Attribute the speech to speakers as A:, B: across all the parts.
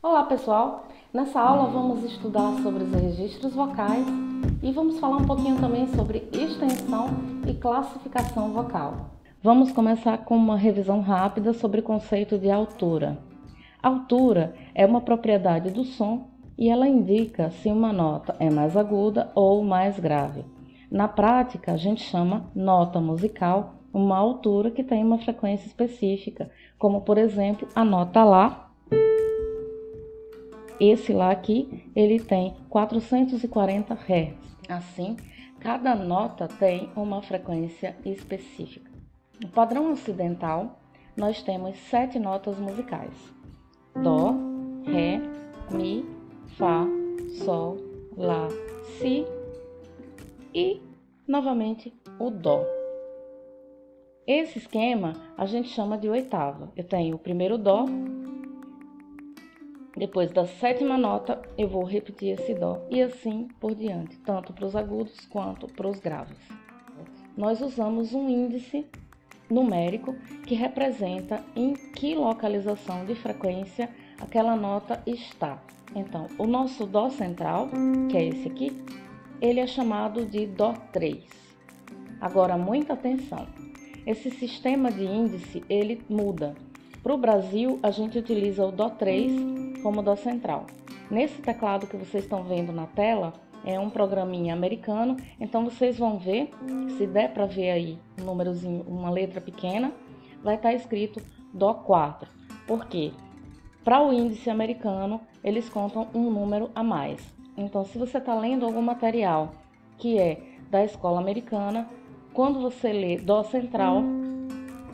A: Olá pessoal, nessa aula vamos estudar sobre os registros vocais e vamos falar um pouquinho também sobre extensão e classificação vocal. Vamos começar com uma revisão rápida sobre o conceito de altura. Altura é uma propriedade do som e ela indica se uma nota é mais aguda ou mais grave. Na prática, a gente chama nota musical uma altura que tem uma frequência específica, como por exemplo a nota Lá. Esse Lá aqui, ele tem 440 Hz. Assim, cada nota tem uma frequência específica. No padrão ocidental, nós temos 7 notas musicais: Dó, Ré, Mi, Fá, Sol, Lá, Si e, novamente, o Dó. Esse esquema a gente chama de oitava. Eu tenho o primeiro Dó, depois da sétima nota eu vou repetir esse Dó e assim por diante, tanto para os agudos quanto para os graves. Nós usamos um índice numérico que representa em que localização de frequência aquela nota está. Então, o nosso Dó central, que é esse aqui, ele é chamado de Dó 3. Agora, muita atenção. Esse sistema de índice, ele muda. Para o Brasil, a gente utiliza o Dó 3 como Dó central. Nesse teclado que vocês estão vendo na tela, é um programinha americano, então vocês vão ver, se der para ver aí um númerozinho, uma letra pequena, vai estar escrito Dó 4. Por quê? Para o índice americano, eles contam um número a mais. Então, se você está lendo algum material que é da escola americana, quando você lê Dó central,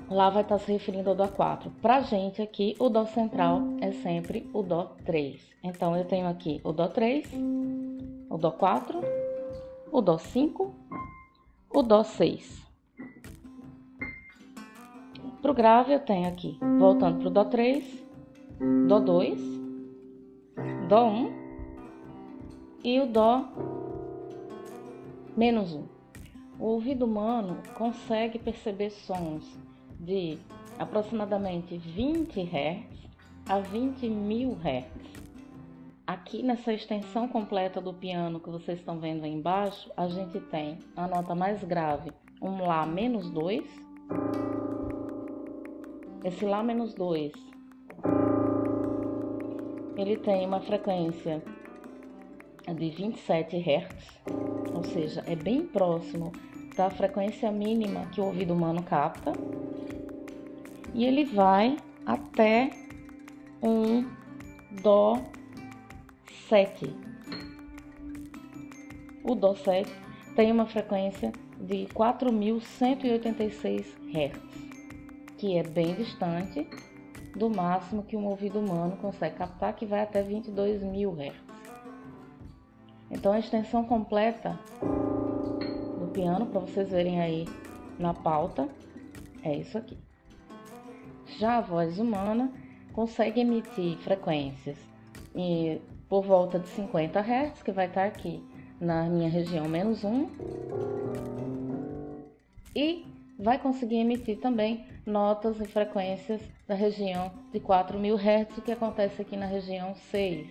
A: lá vai estar se referindo ao Dó 4. Para a gente aqui, o Dó central é sempre o Dó 3. Então, eu tenho aqui o Dó 3, o Dó 4, o Dó 5, o Dó 6. Para o grave, eu tenho aqui, voltando para o Dó 3, Dó 2, Dó 1 e o Dó menos 1. O ouvido humano consegue perceber sons de aproximadamente 20 Hz a 20.000 Hz. Aqui nessa extensão completa do piano que vocês estão vendo aí embaixo, a gente tem a nota mais grave, um Lá menos 2. Esse Lá menos 2, ele tem uma frequência de 27 Hz, ou seja, é bem próximo da frequência mínima que o ouvido humano capta. E ele vai até um Dó 7. O Dó 7 tem uma frequência de 4.186 Hz, que é bem distante do máximo que um ouvido humano consegue captar, que vai até 22.000 Hz. Então, a extensão completa do piano, para vocês verem aí na pauta, é isso aqui. Já a voz humana consegue emitir frequências por volta de 50 Hz, que vai estar aqui na minha região menos 1, e vai conseguir emitir também notas e frequências da região de 4.000 Hz, que acontece aqui na região 6.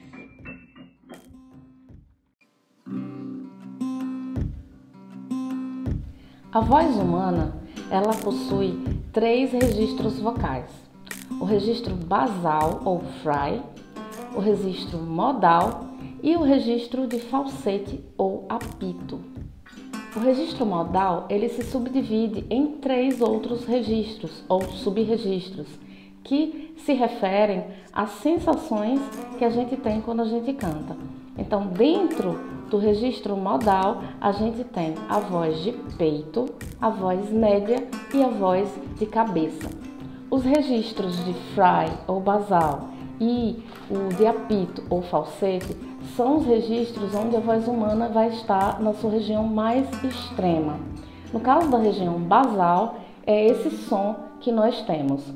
A: A voz humana, ela possui 3 registros vocais: o registro basal ou fry, o registro modal e o registro de falsete ou apito. O registro modal, ele se subdivide em 3 outros registros ou subregistros que se referem às sensações que a gente tem quando a gente canta. Então, dentro do registro modal, a gente tem a voz de peito, a voz média e a voz de cabeça. Os registros de fry ou basal e o de apito ou falsete são os registros onde a voz humana vai estar na sua região mais extrema. No caso da região basal, é esse som que nós temos.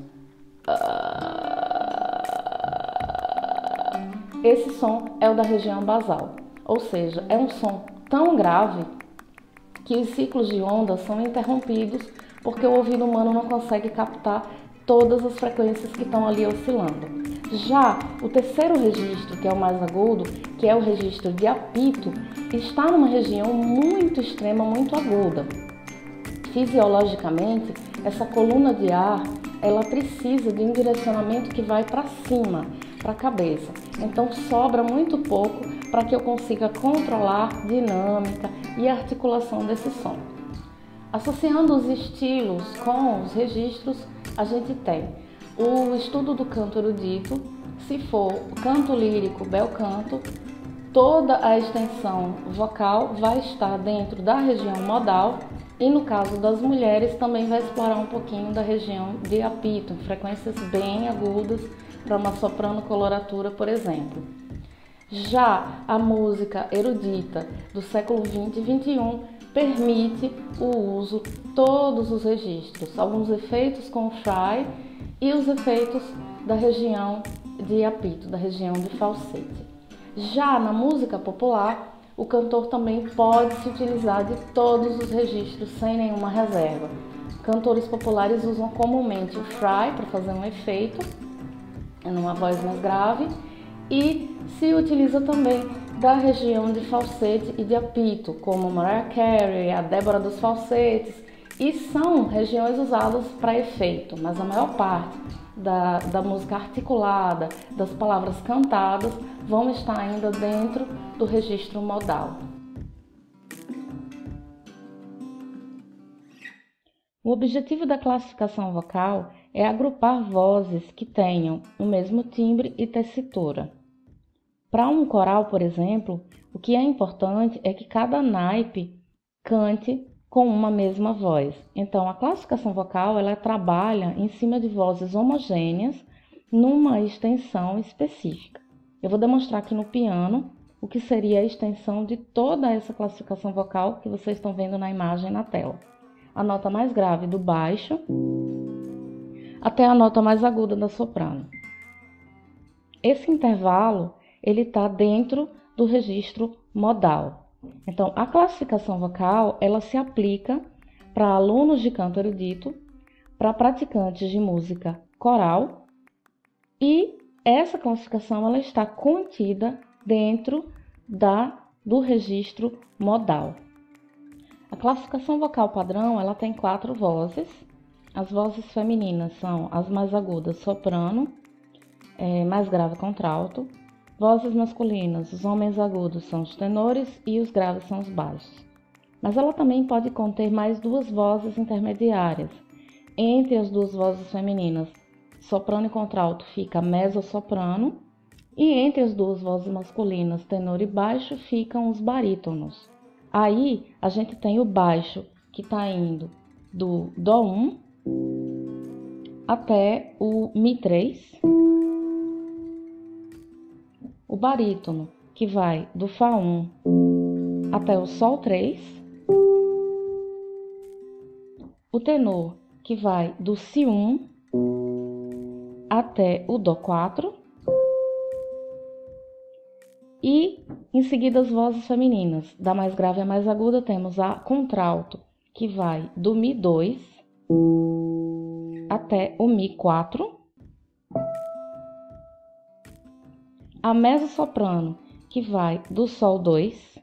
A: Esse som é o da região basal, ou seja, é um som tão grave que os ciclos de onda são interrompidos porque o ouvido humano não consegue captar todas as frequências que estão ali oscilando. Já o terceiro registro, que é o mais agudo, que é o registro de apito, está numa região muito extrema, muito aguda. Fisiologicamente, essa coluna de ar, ela precisa de um direcionamento que vai para cima, para a cabeça. Então sobra muito pouco para que eu consiga controlar a dinâmica e a articulação desse som. Associando os estilos com os registros, a gente tem o estudo do canto erudito. Se for o canto lírico, bel canto, toda a extensão vocal vai estar dentro da região modal, e no caso das mulheres também vai explorar um pouquinho da região de apito, em frequências bem agudas, para uma soprano coloratura, por exemplo. Já a música erudita do século 20 e 21 permite o uso de todos os registros, alguns efeitos com o fry e os efeitos da região de apito, da região de falsete. Já na música popular, o cantor também pode se utilizar de todos os registros sem nenhuma reserva. Cantores populares usam comumente o fry para fazer um efeito numa voz mais grave e se utiliza também da região de falsete e de apito, como Mariah Carey, a Débora dos falsetes, e são regiões usadas para efeito, mas a maior parte da música articulada, das palavras cantadas, vão estar ainda dentro do registro modal. O objetivo da classificação vocal é agrupar vozes que tenham o mesmo timbre e tessitura. Para um coral, por exemplo, o que é importante é que cada naipe cante com uma mesma voz. Então, a classificação vocal ela trabalha em cima de vozes homogêneas numa extensão específica. Eu vou demonstrar aqui no piano o que seria a extensão de toda essa classificação vocal que vocês estão vendo na imagem na tela. A nota mais grave do baixo até a nota mais aguda da soprano. Esse intervalo ele está dentro do registro modal. Então, a classificação vocal ela se aplica para alunos de canto erudito, para praticantes de música coral, e essa classificação ela está contida dentro do registro modal. A classificação vocal padrão ela tem 4 vozes. As vozes femininas são as mais agudas, soprano, mais grave, contralto. Vozes masculinas, os homens agudos são os tenores e os graves são os baixos. Mas ela também pode conter mais 2 vozes intermediárias. Entre as 2 vozes femininas, soprano e contralto, fica mezzo-soprano, e entre as 2 vozes masculinas, tenor e baixo, ficam os barítonos. Aí a gente tem o baixo que está indo do Dó1 até o Mi3. O barítono, que vai do Fá1 até o Sol3. O tenor, que vai do Si1 até o Dó4. E, em seguida, as vozes femininas. Da mais grave à mais aguda, temos a contralto, que vai do Mi2 até o Mi4. A mezzo-soprano, que vai do Sol2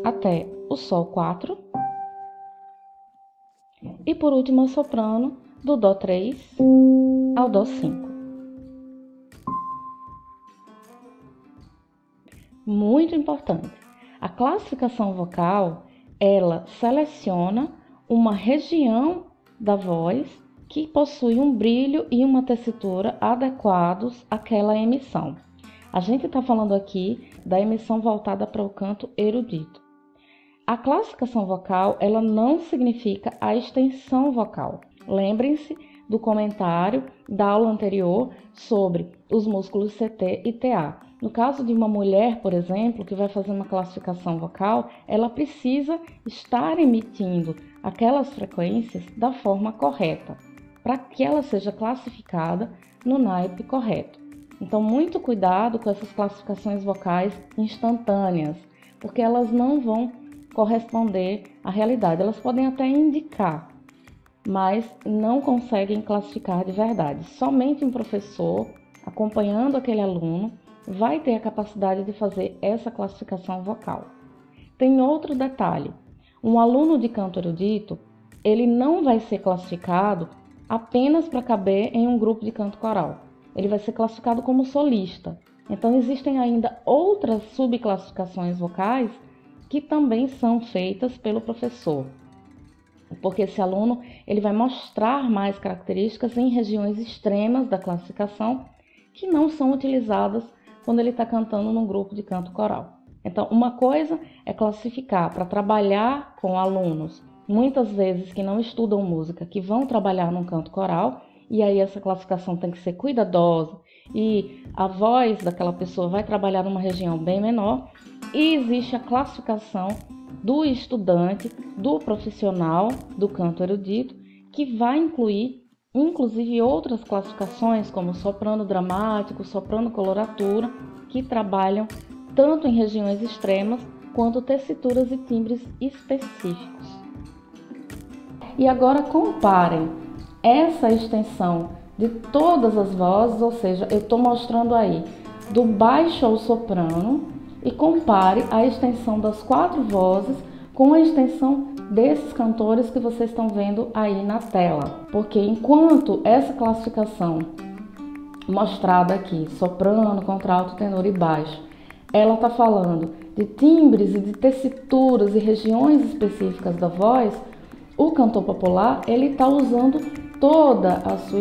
A: até o Sol4. E por último, a soprano, do Dó3 ao Dó5. Muito importante, a classificação vocal, ela seleciona uma região da voz que possui um brilho e uma tessitura adequados àquela emissão. A gente está falando aqui da emissão voltada para o canto erudito. A classificação vocal, ela não significa a extensão vocal. Lembrem-se do comentário da aula anterior sobre os músculos CT e TA. No caso de uma mulher, por exemplo, que vai fazer uma classificação vocal, ela precisa estar emitindo aquelas frequências da forma correta, para que ela seja classificada no naipe correto. Então, muito cuidado com essas classificações vocais instantâneas, porque elas não vão corresponder à realidade. Elas podem até indicar mas não conseguem classificar de verdade. Somente um professor, acompanhando aquele aluno, vai ter a capacidade de fazer essa classificação vocal. Tem outro detalhe: um aluno de canto erudito, ele não vai ser classificado apenas para caber em um grupo de canto coral. Ele vai ser classificado como solista. Então existem ainda outras subclassificações vocais que também são feitas pelo professor, porque esse aluno ele vai mostrar mais características em regiões extremas da classificação que não são utilizadas quando ele está cantando num grupo de canto coral. Então, uma coisa é classificar para trabalhar com alunos, muitas vezes que não estudam música, que vão trabalhar num canto coral, e aí essa classificação tem que ser cuidadosa, e a voz daquela pessoa vai trabalhar numa região bem menor, e existe a classificação do estudante, do profissional do canto erudito, que vai incluir, inclusive, outras classificações, como soprano dramático, soprano coloratura, que trabalham tanto em regiões extremas quanto tessituras e timbres específicos. E agora comparem essa extensão de todas as vozes, ou seja, eu estou mostrando aí do baixo ao soprano, e compare a extensão das 4 vozes com a extensão desses cantores que vocês estão vendo aí na tela. Porque enquanto essa classificação mostrada aqui, soprano, contralto, tenor e baixo, ela está falando de timbres e de tessituras e regiões específicas da voz, o cantor popular ele está usando toda a sua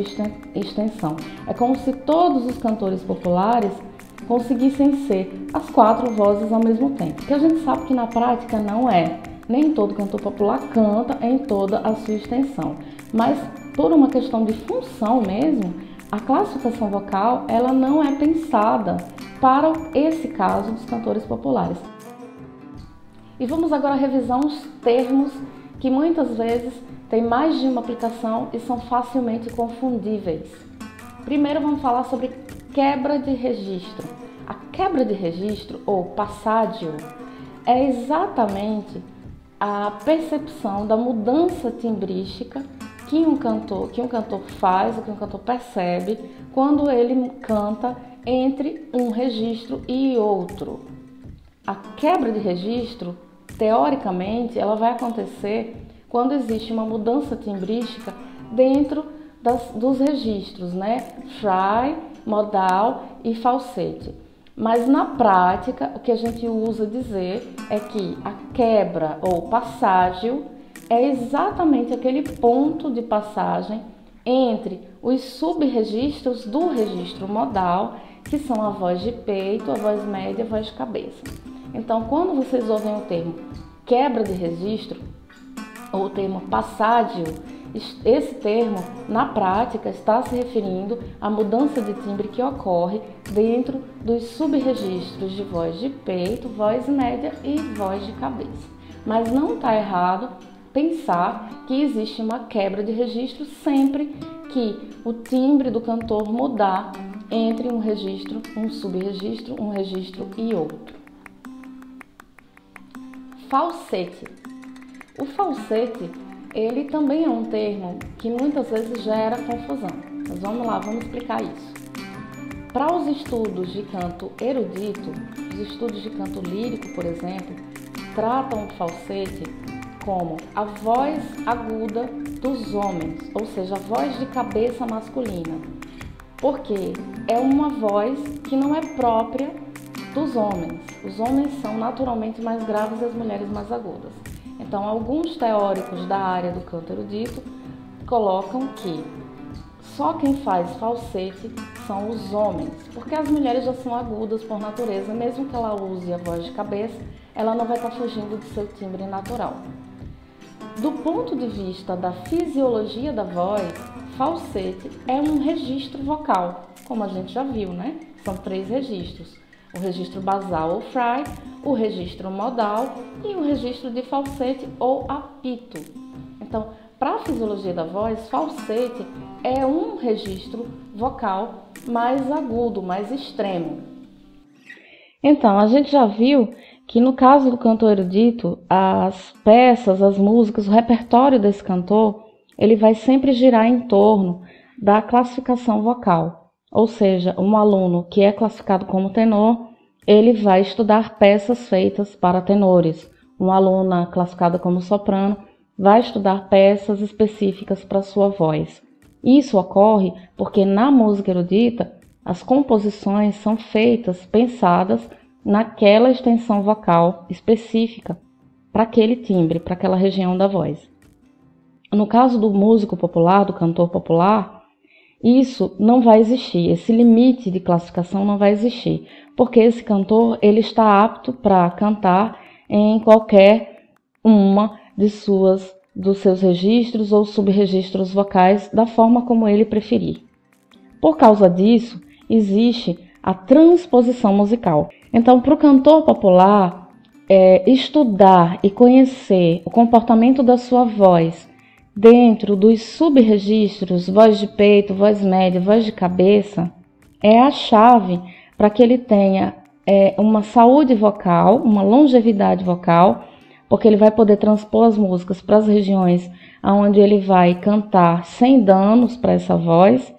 A: extensão. É como se todos os cantores populares conseguissem ser as 4 vozes ao mesmo tempo, que a gente sabe que na prática não é. Nem todo cantor popular canta em toda a sua extensão, mas por uma questão de função mesmo, a classificação vocal ela não é pensada para esse caso dos cantores populares. E vamos agora revisar uns termos que muitas vezes têm mais de uma aplicação e são facilmente confundíveis. Primeiro vamos falar sobre quebra de registro. A quebra de registro, ou passágio, é exatamente a percepção da mudança timbrística que um cantor faz, ou que um cantor percebe quando ele canta entre um registro e outro. A quebra de registro, teoricamente, ela vai acontecer quando existe uma mudança timbrística dentro dos registros, né? Fry, modal e falsete. Mas na prática, o que a gente usa dizer é que a quebra ou passágio é exatamente aquele ponto de passagem entre os subregistros do registro modal, que são a voz de peito, a voz média e a voz de cabeça. Então, quando vocês ouvem o termo quebra de registro ou o termo passágio, esse termo, na prática, está se referindo à mudança de timbre que ocorre dentro dos subregistros de voz de peito, voz média e voz de cabeça. Mas não está errado pensar que existe uma quebra de registro sempre que o timbre do cantor mudar entre um registro, um subregistro, um registro e outro. Falsete. O falsete ele também é um termo que muitas vezes gera confusão. Mas vamos lá, vamos explicar isso. Para os estudos de canto erudito, os estudos de canto lírico, por exemplo, tratam o falsete como a voz aguda dos homens, ou seja, a voz de cabeça masculina. Porque é uma voz que não é própria dos homens. Os homens são naturalmente mais graves e as mulheres mais agudas. Então, alguns teóricos da área do canto erudito colocam que só quem faz falsete são os homens, porque as mulheres já são agudas por natureza, mesmo que ela use a voz de cabeça, ela não vai estar fugindo do seu timbre natural. Do ponto de vista da fisiologia da voz, falsete é um registro vocal, como a gente já viu, né? São 3 registros. O registro basal ou fry, o registro modal e o registro de falsete ou apito. Então, para a fisiologia da voz, falsete é um registro vocal mais agudo, mais extremo. Então, a gente já viu que no caso do cantor erudito, as peças, as músicas, o repertório desse cantor, ele vai sempre girar em torno da classificação vocal. Ou seja, um aluno que é classificado como tenor, ele vai estudar peças feitas para tenores. Uma aluna classificada como soprano vai estudar peças específicas para sua voz. Isso ocorre porque na música erudita, as composições são feitas, pensadas naquela extensão vocal específica para aquele timbre, para aquela região da voz. No caso do músico popular, do cantor popular, isso não vai existir, esse limite de classificação não vai existir, porque esse cantor ele está apto para cantar em qualquer uma dos seus registros ou subregistros vocais, da forma como ele preferir. Por causa disso, existe a transposição musical. Então, para o cantor popular, estudar e conhecer o comportamento da sua voz dentro dos subregistros, voz de peito, voz média, voz de cabeça, é a chave para que ele tenha uma saúde vocal, uma longevidade vocal, porque ele vai poder transpor as músicas para as regiões onde ele vai cantar sem danos para essa voz,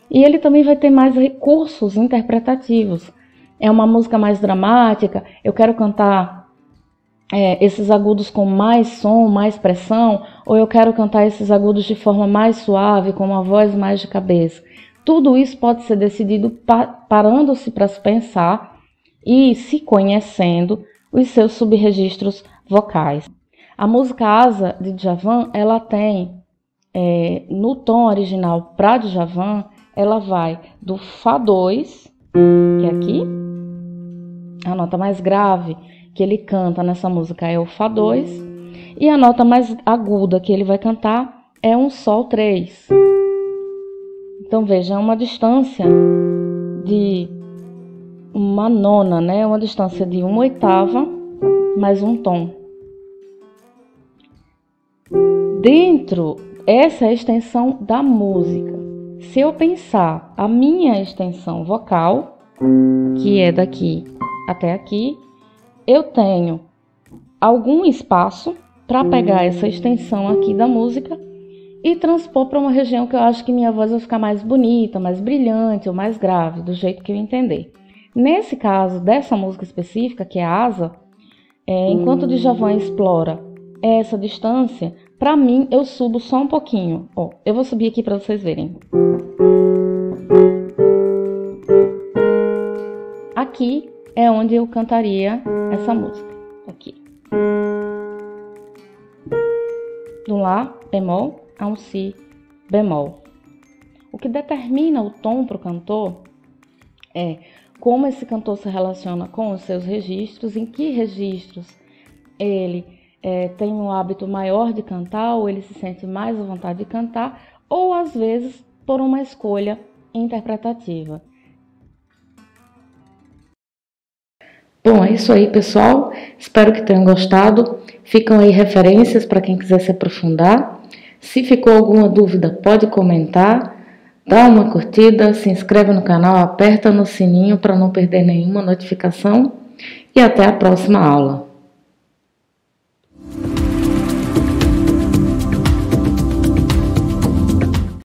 A: e ele também vai ter mais recursos interpretativos. É uma música mais dramática, eu quero cantar esses agudos com mais som, mais pressão, ou eu quero cantar esses agudos de forma mais suave, com uma voz mais de cabeça. Tudo isso pode ser decidido parando-se para se pensar e se conhecendo os seus subregistros vocais. A música Asa de Djavan, ela tem, no tom original para Djavan, ela vai do Fá2, que é aqui, a nota mais grave que ele canta nessa música é o Fá2, e a nota mais aguda que ele vai cantar é um Sol 3. Então veja, é uma distância de uma nona, né? Uma distância de uma oitava mais um tom. Essa é a extensão da música. Se eu pensar a minha extensão vocal, que é daqui até aqui, eu tenho algum espaço para pegar essa extensão aqui da música e transpor para uma região que eu acho que minha voz vai ficar mais bonita, mais brilhante ou mais grave, do jeito que eu entender. Nesse caso, dessa música específica, que é a Asa, enquanto o Djavan explora essa distância, para mim eu subo só um pouquinho. Eu vou subir aqui para vocês verem. Aqui é onde eu cantaria essa música, aqui. Do Lá bemol a um Si bemol. O que determina o tom para o cantor é como esse cantor se relaciona com os seus registros, em que registros ele tem um hábito maior de cantar, ou ele se sente mais à vontade de cantar, ou às vezes por uma escolha interpretativa. Bom, é isso aí, pessoal. Espero que tenham gostado. Ficam aí referências para quem quiser se aprofundar. Se ficou alguma dúvida, pode comentar, dá uma curtida, se inscreve no canal, aperta no sininho para não perder nenhuma notificação e até a próxima aula.